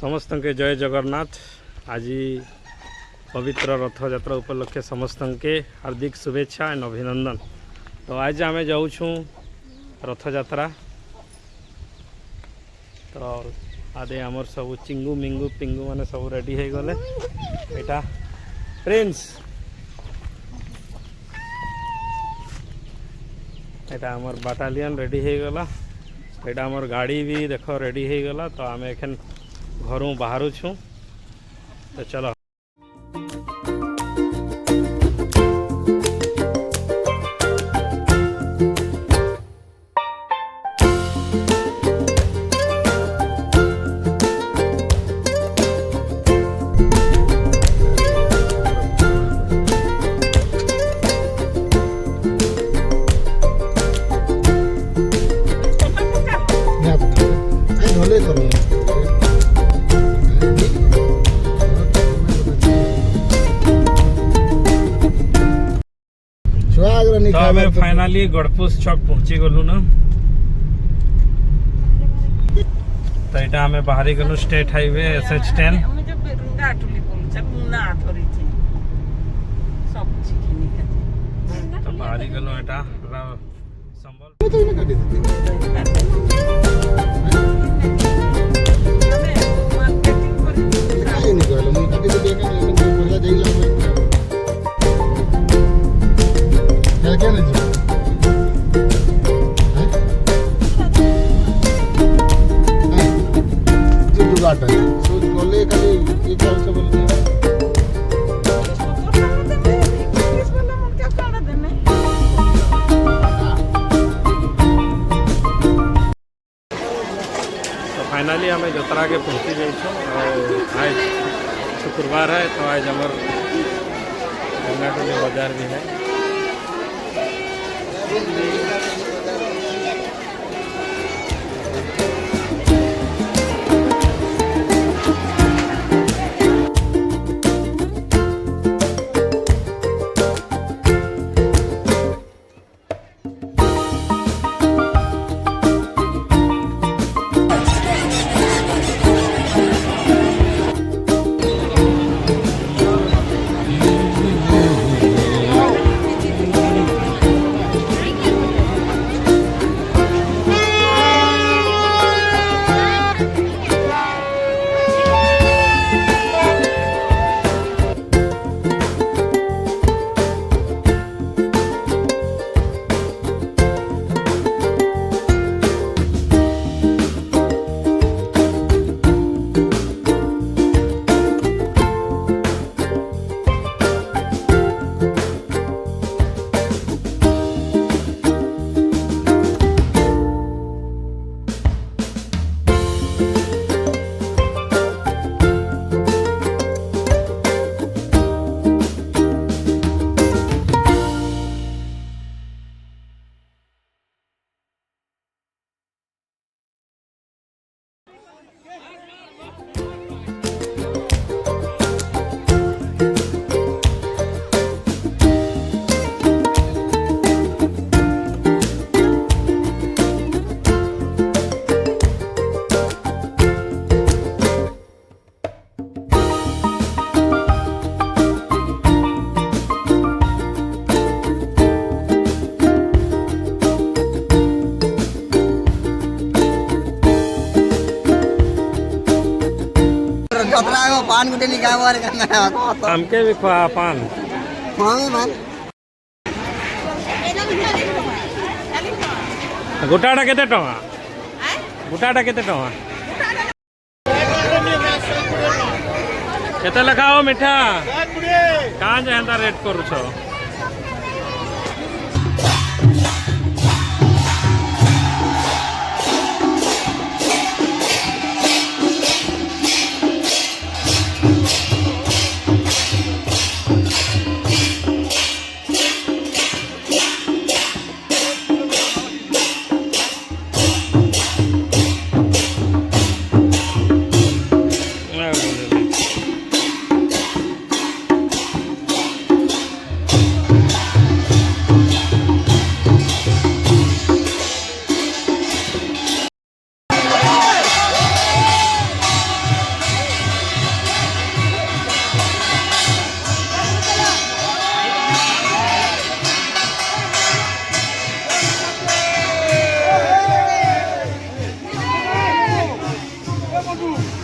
समस्त के जय जगन्नाथ। आज पवित्र रथ यात्रा उपलक्षे समस्त के हार्दिक शुभेच्छा एंड अभिनंदन। तो आज आम जाऊँ रथ यात्रा। तो आदे आमर सब चिंगू मिंगू पिंगू माने सब रेडी हो गले। एटा प्रिंस एटा आमर बाटालियन रेडी हो गला। एटा आमर गाड़ी भी देखो रेडी हो गला। तो आम एखन घरों बाहर छूँ। तो चलो तो आम फाइनाली गड़पुस छक पहुंची गलु ना। तो यहाँ आम बाहरी गलु स्टेट हाईवे SH10। तो बाहरी गलु एटा फाइनाली आम जतरा के पहुँची जाइछो। आज शुक्रवार है तो आज हमार गंगाटोली बाजार भी है। पान गुटे निकाल हमके भी खुआ पान। गोटाटा केते टंका? गोटाटा केते टंका? केते लखाओ मिठा? कहाँ जे हेंता रेट करू छो? बाबू